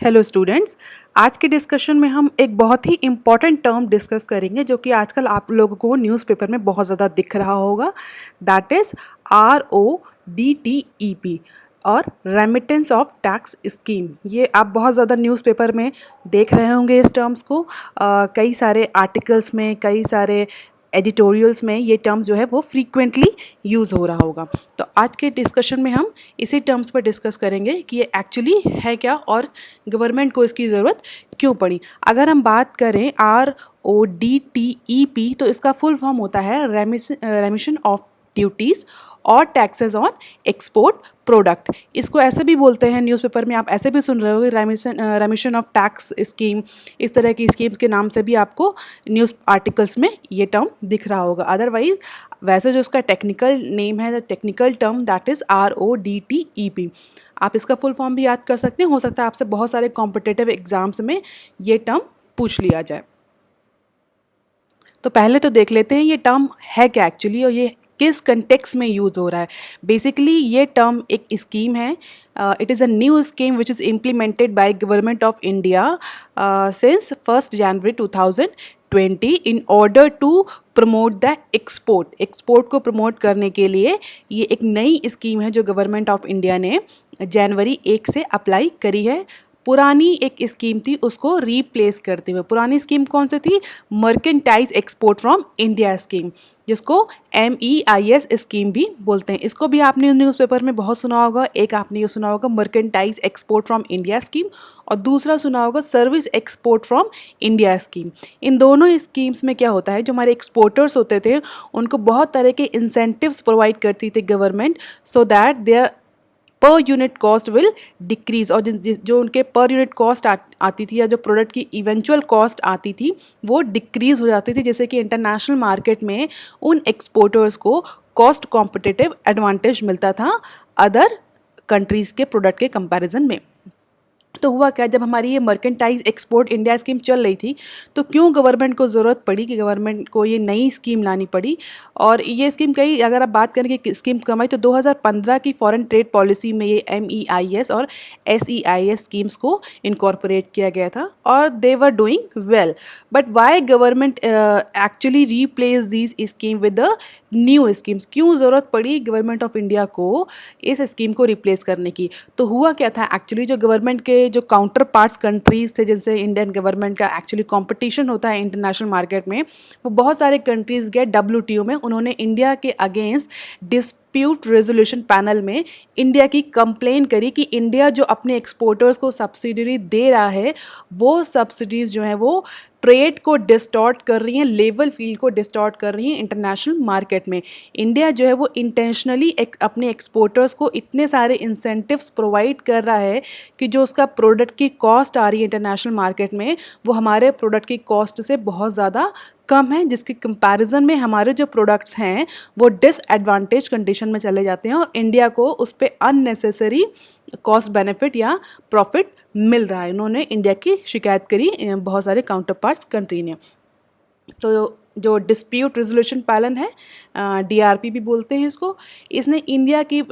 Hello students. आज के discussion में हम एक बहुत ही इम्पॉर्टेंट टर्म डिस्कस करेंगे जो कि आजकल आप लोगों को न्यूज़पेपर में बहुत ज़्यादा दिख रहा होगा। दैट इज़ RODTEP और रेमिटेंस ऑफ टैक्स स्कीम। ये आप बहुत ज़्यादा न्यूज़पेपर में देख रहे होंगे इस टर्म्स को। कई सारे आर्टिकल्स में, कई सारे एडिटोरियल्स में ये टर्म्स जो है वो फ्रीक्वेंटली यूज़ हो रहा होगा। तो आज के डिस्कशन में हम इसी टर्म्स पर डिस्कस करेंगे कि ये एक्चुअली है क्या और गवर्नमेंट को इसकी ज़रूरत क्यों पड़ी। अगर हम बात करें RODTEP तो इसका फुल फॉर्म होता है रेमिशन ऑफ ड्यूटीज़ और टैक्सेस ऑन एक्सपोर्ट प्रोडक्ट। इसको ऐसे भी बोलते हैं, न्यूज़पेपर में आप ऐसे भी सुन रहे होगे, रेमिशन ऑफ टैक्स स्कीम। इस तरह की स्कीम्स के नाम से भी आपको न्यूज़ आर्टिकल्स में ये टर्म दिख रहा होगा। अदरवाइज वैसे जो इसका टेक्निकल नेम है, the technical term that is RODTEP। आप इसका फुल फॉर्म भी याद कर सकते हैं। हो सकता है आपसे बहुत सारे कॉम्पिटिटिव एग्जाम्स में ये टर्म पूछ लिया जाए। तो पहले तो देख लेते हैं ये टर्म है क्या एक्चुअली और ये किस कंटेक्स्ट में यूज़ हो रहा है। बेसिकली ये टर्म एक स्कीम है। It is a new scheme which is implemented by government of India since 1 January 2020 in order to promote the export को प्रमोट करने के लिए ये एक नई स्कीम है जो गवर्नमेंट ऑफ इंडिया ने जनवरी 1 से अप्लाई करी है। पुरानी एक स्कीम थी उसको रीप्लेस करते हुए। पुरानी स्कीम कौन सी थी? Merchandise export from India scheme, जिसको MEIS स्कीम भी बोलते हैं। इसको भी आपने न्यूज़पेपर में बहुत सुना होगा। एक आपने ये सुना होगा merchandise export from India scheme और दूसरा सुना होगा service export from India scheme. इन दोनों स्कीम्स में क्या होता है, जो हमारे एक्सपोर्टर्स होते थे उनको बहुत तरह के इंसेंटिव्स प्रोवाइड करती थी government, so that there per unit cost will decrease. और जो उनके पर यूनिट कॉस्ट आती थी या जो प्रोडक्ट की इवेंचुअल कॉस्ट आती थी वो डिक्रीज हो जाती थी, जैसे कि इंटरनेशनल मार्केट में उन एक्सपोर्टर्स को कॉस्ट कॉम्पिटिटिव एडवांटेज मिलता था अदर कंट्रीज़ के प्रोडक्ट के कंपैरिजन में। तो हुआ क्या, जब हमारी ये मर्केंटाइज एक्सपोर्ट इंडिया स्कीम चल रही थी तो क्यों गवर्नमेंट को ज़रूरत पड़ी कि गवर्नमेंट को ये नई स्कीम लानी पड़ी। और ये स्कीम कई, अगर आप बात करें कि स्कीम कब आई, तो 2015 की फॉरेन ट्रेड पॉलिसी में ये MEIS और SEIS स्कीम्स को इनकॉर्पोरेट किया गया था और they were doing well. But why government actually replace these scheme with the new schemes? क्यों ज़रूरत पड़ी गवर्नमेंट ऑफ इंडिया को इस स्कीम को रिप्लेस करने की? तो हुआ क्या था एक्चुअली, जो गवर्नमेंट के जो काउंटर पार्ट्स कंट्रीज़ थे जिनसे इंडियन गवर्नमेंट का एक्चुअली कंपटीशन होता है इंटरनेशनल मार्केट में, वो बहुत सारे कंट्रीज़ गए WTO में। उन्होंने इंडिया के अगेंस्ट डिस्प्यूट रेजोल्यूशन पैनल में इंडिया की कंप्लेन करी कि इंडिया जो अपने एक्सपोर्टर्स को सब्सिडी दे रहा है वो सब्सिडीज़ जो हैं वो ट्रेड को डिस्टॉर्ट कर रही हैं, लेवल फील्ड को डिस्टॉर्ट कर रही हैं इंटरनेशनल मार्केट में। इंडिया जो है वो इंटेंशनली अपने एक्सपोर्टर्स को इतने सारे इंसेंटिव्स प्रोवाइड कर रहा है कि जो उसका प्रोडक्ट की कॉस्ट आ रही है इंटरनेशनल मार्केट में वो हमारे प्रोडक्ट की कॉस्ट से बहुत ज़्यादा कम है, जिसके कंपैरिजन में हमारे जो प्रोडक्ट्स हैं वो डिसएडवांटेज कंडीशन में चले जाते हैं और इंडिया को उस पर अननेसेसरी कॉस्ट बेनिफिट या प्रॉफिट मिल रहा है। इन्होंने इंडिया की शिकायत करी बहुत सारे काउंटर पार्ट्स कंट्री ने। तो जो डिस्प्यूट रेजोल्यूशन पैनल है, DRP भी बोलते हैं इसको, इसने इंडिया की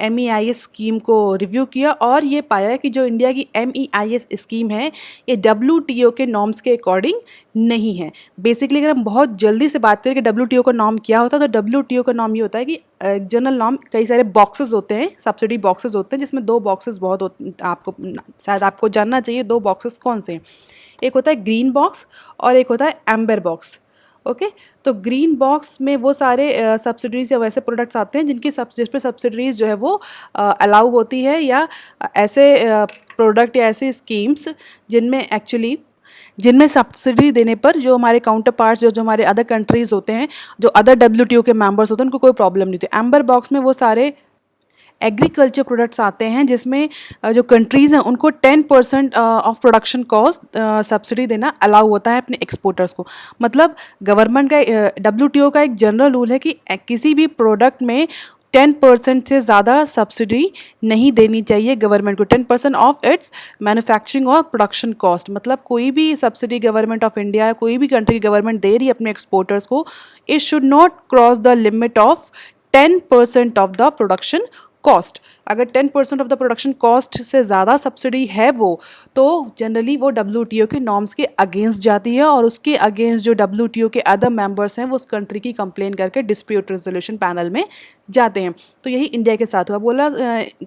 MEIS स्कीम को रिव्यू किया और ये पाया कि जो इंडिया की MEIS स्कीम है ये WTO के नॉर्म्स के अकॉर्डिंग नहीं है। बेसिकली अगर हम बहुत जल्दी से बात करें कि WTO का नॉर्म क्या होता है, तो WTO का नॉर्म ये होता है कि जनरल नॉर्म कई सारे बॉक्सेस होते हैं, सब्सिडी बॉक्सेस होते हैं, जिसमें 2 बॉक्सेस बहुत होते, आपको शायद आपको जानना चाहिए 2 बॉक्सेस कौन से हैं। एक होता है ग्रीन बॉक्स और एक होता है एम्बर बॉक्स। ओके, तो ग्रीन बॉक्स में वो सारे सब्सिडीज़ या वैसे प्रोडक्ट्स आते हैं जिस पे सब्सिडीज़ जो है वो अलाउ होती है, या ऐसे प्रोडक्ट या ऐसे स्कीम्स जिनमें सब्सिडी देने पर जो हमारे काउंटर पार्ट्स जो हमारे अदर कंट्रीज़ होते हैं, जो अदर WTO के मेंबर्स होते हैं, उनको कोई प्रॉब्लम नहीं होती। एम्बर बॉक्स में वो सारे एग्रीकल्चर प्रोडक्ट्स आते हैं जिसमें जो कंट्रीज़ हैं उनको 10% ऑफ प्रोडक्शन कॉस्ट सब्सिडी देना अलाउ होता है अपने एक्सपोर्टर्स को। मतलब गवर्नमेंट का WTO का एक जनरल रूल है कि किसी भी प्रोडक्ट में 10% से ज़्यादा सब्सिडी नहीं देनी चाहिए गवर्नमेंट को, 10% ऑफ इट्स मैन्युफैक्चरिंग और प्रोडक्शन कॉस्ट। मतलब कोई भी सब्सिडी गवर्नमेंट ऑफ इंडिया या कोई भी कंट्री की गवर्नमेंट दे रही है अपने एक्सपोर्टर्स को, it should not cross the limit of 10% of the production cost. अगर 10% ऑफ द प्रोडक्शन कॉस्ट से ज़्यादा सब्सिडी है वो, तो जनरली वो WTO के नॉर्म्स के अगेंस्ट जाती है और उसके अगेंस्ट जो WTO के अदर मेंबर्स हैं वो उस कंट्री की कंप्लेन करके डिस्प्यूट रेजोल्यूशन पैनल में जाते हैं। तो यही इंडिया के साथ हुआ। बोला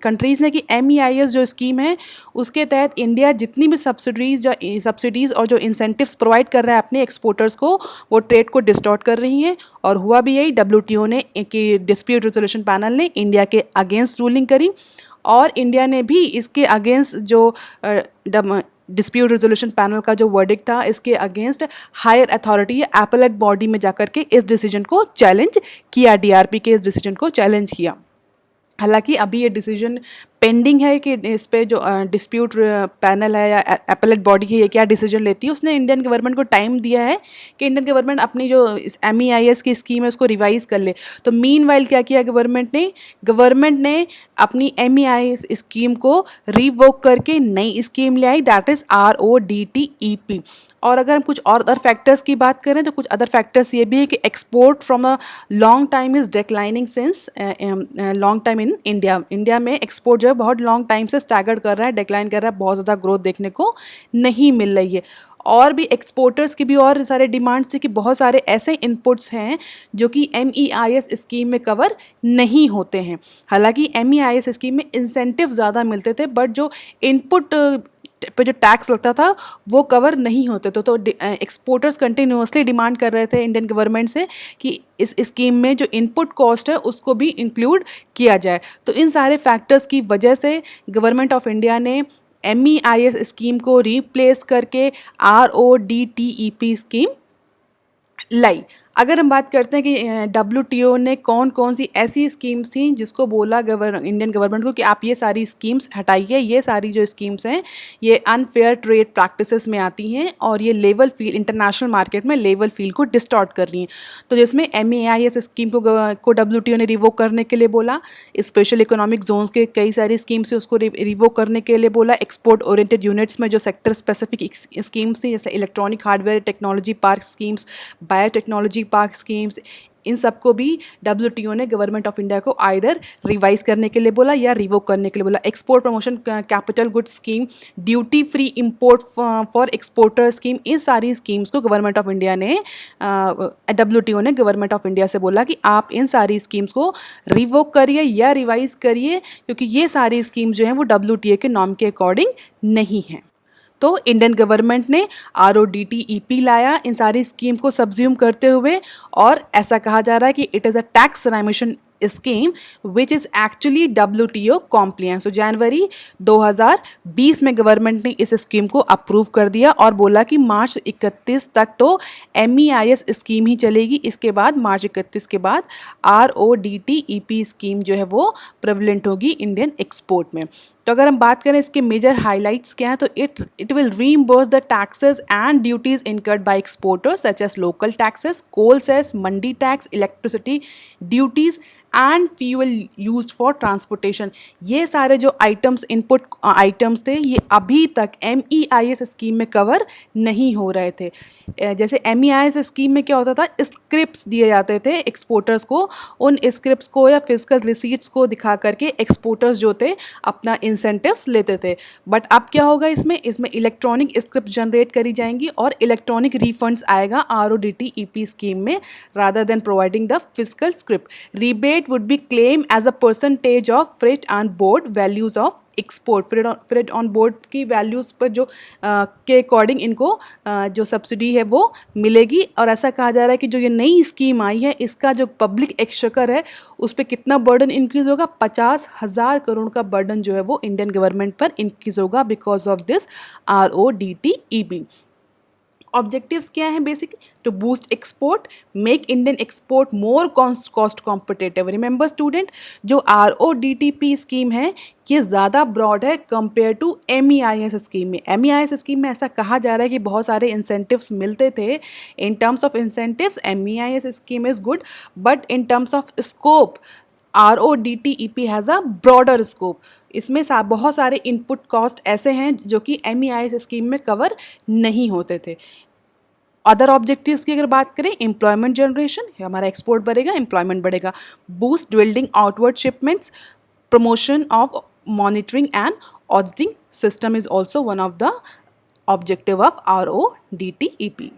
कंट्रीज़ ने कि MEIS जो स्कीम है उसके तहत इंडिया जितनी भी सब्सिडीज़ और जो इंसेंटिव्स प्रोवाइड कर रहा है अपने एक्सपोर्टर्स को, वो ट्रेड को डिस्टॉर्ट कर रही हैं। और हुआ भी यही, WTO ने कि डिस्प्यूट रेजोल्यूशन पैनल ने इंडिया के अगेंस्ट रूलिंग करी और इंडिया ने भी इसके अगेंस्ट जो डिस्प्यूट रेजोल्यूशन पैनल का जो वर्डिक्ट था इसके अगेंस्ट हायर अथॉरिटी या एपेलेट बॉडी में जाकर के इस डिसीजन को चैलेंज किया, DRP के इस डिसीजन को चैलेंज किया। हालांकि अभी ये डिसीजन पेंडिंग है कि इस पे जो डिस्प्यूट पैनल है या एपेलेट बॉडी है ये क्या डिसीजन लेती है। उसने इंडियन गवर्नमेंट को टाइम दिया है कि इंडियन गवर्नमेंट अपनी जो MEIS की स्कीम है उसको रिवाइज़ कर ले। तो मीनवाइल क्या किया गवर्नमेंट ने अपनी MEIS स्कीम को रिवोक करके नई स्कीम ले आई, दैट इज़ RODTEP। और अगर हम कुछ और अदर फैक्टर्स की बात करें तो कुछ अदर फैक्टर्स ये भी है कि export from a long time is declining since long time in India में एक्सपोर्ट जो है बहुत लॉन्ग टाइम से स्टैगर्ड कर रहा है, डिक्लाइन कर रहा है, बहुत ज़्यादा ग्रोथ देखने को नहीं मिल रही है। और भी एक्सपोर्टर्स की भी और सारे डिमांड्स थी कि बहुत सारे ऐसे इनपुट्स हैं जो कि MEIS स्कीम में कवर नहीं होते हैं। हालांकि MEIS स्कीम में इंसेंटिव ज़्यादा मिलते थे बट जो इनपुट पे जो टैक्स लगता था वो कवर नहीं होते थे। तो एक्सपोर्टर्स कंटिन्यूसली डिमांड कर रहे थे इंडियन गवर्नमेंट से कि इस स्कीम में जो इनपुट कॉस्ट है उसको भी इंक्लूड किया जाए। तो इन सारे फैक्टर्स की वजह से गवर्नमेंट ऑफ इंडिया ने MEIS स्कीम को रिप्लेस करके RODTEP स्कीम लाई। अगर हम बात करते हैं कि WTO ने कौन कौन सी ऐसी स्कीम्स थी जिसको बोला इंडियन गवर्नमेंट को कि आप ये सारी स्कीम्स हटाइए, ये सारी जो स्कीम्स हैं ये अनफेयर ट्रेड प्रैक्टिसेस में आती हैं और ये लेवल फील्ड इंटरनेशनल मार्केट में लेवल फील्ड को डिस्टॉर्ट कर रही हैं। तो जिसमें MEIS स्कीम को WTO ने रिवोक करने के लिए बोला, स्पेशल इकोनॉमिक जोन्स के कई सारी स्कीम्स थी उसको रिवोक करने के लिए बोला, एक्सपोर्ट ओरिएंटेड यूनिट्स में जो सेक्टर स्पेसिफिक स्कीम्स थी जैसे electronic hardware technology park schemes, biotechnology park schemes, इन सबको भी WTO ने गवर्नमेंट ऑफ इंडिया को आइदर रिवाइज करने के लिए बोला या रिवोक करने के लिए बोला। Export promotion capital good scheme, duty free import for exporter scheme, इन सारी स्कीम्स को गवर्नमेंट ऑफ इंडिया ने WTO ने गवर्नमेंट ऑफ इंडिया से बोला कि आप इन सारी स्कीम्स को रिवोक करिए या रिवाइज करिए क्योंकि ये सारी स्कीम्स जो हैं वो WTO के नॉर्म के अकॉर्डिंग नहीं हैं। तो इंडियन गवर्नमेंट ने RODTEP लाया इन सारी स्कीम को सब्ज्यूम करते हुए और ऐसा कहा जा रहा है कि it is a tax रेमिशन scheme which is actually WTO कॉम्प्लियंट। सो जनवरी 2020 में गवर्नमेंट ने इस स्कीम को अप्रूव कर दिया और बोला कि मार्च 31 तक तो MEIS स्कीम ही चलेगी, इसके बाद मार्च 31 के बाद RODTEP स्कीम जो है वो प्रेवलेंट होगी इंडियन एक्सपोर्ट में। तो अगर हम बात करें इसके मेजर हाइलाइट्स क्या हैं तो it will reimburse the taxes and duties incurred by exporters such as local taxes, coal cess, mandi tax, electricity duties and fuel used for transportation. ये सारे जो आइटम्स इनपुट आइटम्स थे ये अभी तक MEIS स्कीम में कवर नहीं हो रहे थे। जैसे MEIS स्कीम में क्या होता था, स्क्रिप्ट्स दिए जाते थे एक्सपोर्टर्स को, उन स्क्रिप्ट्स को या फिजिकल रिसीट्स को दिखा करके एक्सपोर्टर्स जो थे अपना इंसेंटिव्स लेते थे। बट अब क्या होगा, इसमें इलेक्ट्रॉनिक स्क्रिप्ट जनरेट करी जाएंगी और इलेक्ट्रॉनिक रिफंड्स आएगा RODTEP स्कीम में rather than providing the physical script. Rebate would be claimed as a percentage of freight on board values of export. Freight on board की वैल्यूज़ पर जो के according इनको जो सब्सिडी है वो मिलेगी। और ऐसा कहा जा रहा है कि जो ये नई स्कीम आई है इसका जो पब्लिक एक्सचेकर है उस पर कितना बर्डन इंक्रीज़ होगा, 50,000 करोड़ का बर्डन जो है वो इंडियन गवर्नमेंट पर इंक्रीज़ होगा because of this RODTEP। Objectives क्या हैं basic, to boost export, make Indian export more cost competitive. Remember student, जो RODTEP स्कीम है ये ज़्यादा ब्रॉड है कंपेयर टू MEIS स्कीम में। MEIS स्कीम में ऐसा कहा जा रहा है कि बहुत सारे इंसेंटिव्स मिलते थे। In terms of incentives MEIS scheme is good but in terms of scope RODTEP has a broader scope. इसमें बहुत सारे इनपुट कॉस्ट ऐसे हैं जो कि MEIS स्कीम में कवर नहीं होते थे। अदर ऑब्जेक्टिव्स की अगर बात करें, एम्प्लॉयमेंट जनरेशन, हमारा एक्सपोर्ट बढ़ेगा, एम्प्लॉयमेंट बढ़ेगा। Boost building outward shipments, promotion of monitoring and auditing system is also one of the objective of RODTEP.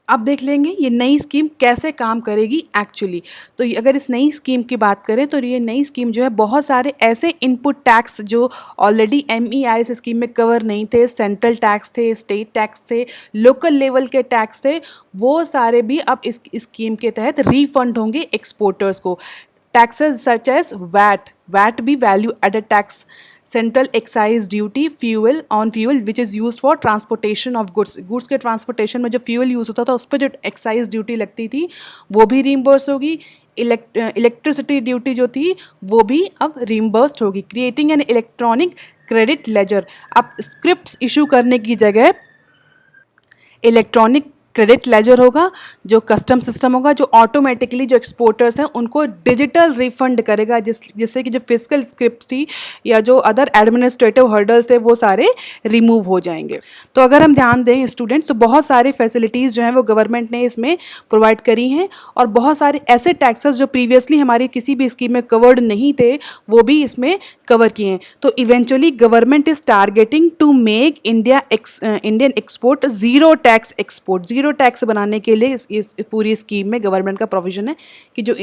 अब देख लेंगे ये नई स्कीम कैसे काम करेगी एक्चुअली। तो अगर इस नई स्कीम की बात करें तो ये नई स्कीम जो है बहुत सारे ऐसे इनपुट टैक्स जो ऑलरेडी MEIS स्कीम में कवर नहीं थे, सेंट्रल टैक्स थे, स्टेट टैक्स थे, लोकल लेवल के टैक्स थे, वो सारे भी अब इस स्कीम के तहत रिफंड होंगे एक्सपोर्टर्स को। टैक्सेस सच एज वैट भी value added tax, central excise duty, fuel on fuel which is use for transportation of goods के ट्रांसपोर्टेशन में जो फ्यूल यूज़ होता था उस पर जो एक्साइज ड्यूटी लगती थी वो भी रीइंबर्स होगी। इलेक्ट्रिसिटी ड्यूटी जो थी वो भी अब रीइंबर्स्ड होगी। Creating an electronic credit ledger, अब स्क्रिप्ट्स इशू करने की जगह इलेक्ट्रॉनिक क्रेडिट लेजर होगा जो कस्टम सिस्टम होगा, जो ऑटोमेटिकली जो एक्सपोर्टर्स हैं उनको डिजिटल रिफंड करेगा, जिससे कि जो फिजिकल स्क्रिप्ट थी या जो अदर एडमिनिस्ट्रेटिव हर्डल्स थे वो सारे रिमूव हो जाएंगे। तो अगर हम ध्यान दें स्टूडेंट्स तो बहुत सारी फैसिलिटीज़ जो हैं वो गवर्नमेंट ने इसमें प्रोवाइड करी हैं और बहुत सारे ऐसे टैक्सेस जो प्रीवियसली हमारी किसी भी स्कीम में कवर्ड नहीं थे वो भी इसमें कवर किए हैं। तो eventually government is targeting to make Indian export zero tax export. Zero tax बनाने के लिए इस पूरी स्कीम में गवर्नमेंट का प्रोविजन है कि जो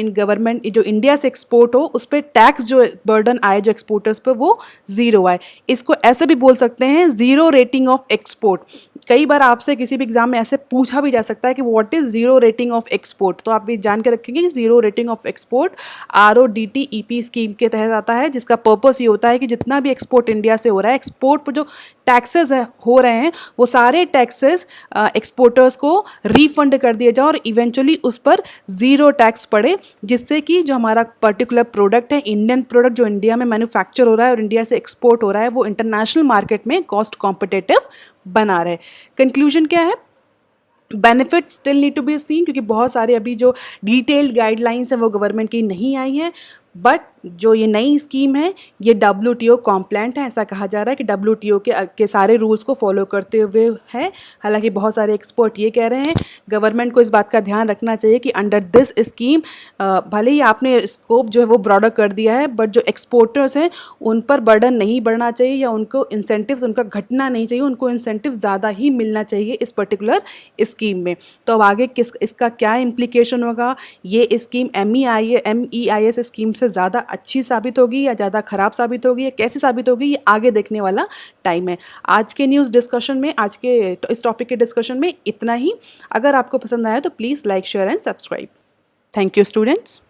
इंडिया से एक्सपोर्ट हो उस पर टैक्स जो बर्डन आए जो एक्सपोर्टर्स पर वो ज़ीरो आए। इसको ऐसे भी बोल सकते हैं ज़ीरो रेटिंग ऑफ एक्सपोर्ट। कई बार आपसे किसी भी एग्जाम में ऐसे पूछा भी जा सकता है कि what is zero rating of export, तो आप भी जान के रखेंगे कि zero rating of export RODTEP scheme के तहत आता है, जिसका पर्पस ये होता है कि जितना भी एक्सपोर्ट इंडिया से हो रहा है, एक्सपोर्ट पर जो टैक्सेस हो रहे हैं वो सारे टैक्सेस एक्सपोर्टर्स को रिफंड कर दिए जाए और इवेंचुअली उस पर ज़ीरो टैक्स पड़े, जिससे कि जो हमारा पर्टिकुलर प्रोडक्ट है, इंडियन प्रोडक्ट जो इंडिया में मैन्युफैक्चर हो रहा है और इंडिया से एक्सपोर्ट हो रहा है, वो इंटरनेशनल मार्केट में कॉस्ट कॉम्पिटिटिव बना रहे। कंक्लूजन क्या है? Benefit still need to be seen, क्योंकि बहुत सारे अभी जो डिटेल्ड गाइडलाइंस हैं वो गवर्नमेंट की नहीं आई हैं, बट जो ये नई स्कीम है ये WTO कॉम्प्लायंट है। ऐसा कहा जा रहा है कि WTO के सारे रूल्स को फॉलो करते हुए है। हालांकि बहुत सारे एक्सपर्ट ये कह रहे हैं गवर्नमेंट को इस बात का ध्यान रखना चाहिए कि अंडर दिस स्कीम भले ही आपने स्कोप जो है वो ब्रॉडर कर दिया है, बट जो एक्सपोर्टर्स हैं उन पर बर्डन नहीं बढ़ना चाहिए या उनको इंसेंटिव्स उनका घटना नहीं चाहिए, उनको इंसेंटिव ज़्यादा ही मिलना चाहिए इस पर्टिकुलर स्कीम में। तो अब आगे इसका क्या इम्प्लीकेशन होगा, ये स्कीम MEIS स्कीम से ज़्यादा अच्छी साबित होगी या ज़्यादा ख़राब साबित होगी या कैसे साबित होगी, ये आगे देखने वाला टाइम है। आज के न्यूज़ डिस्कशन में, आज के इस टॉपिक के डिस्कशन में इतना ही। अगर आपको पसंद आया तो please like, share and subscribe. Thank you students.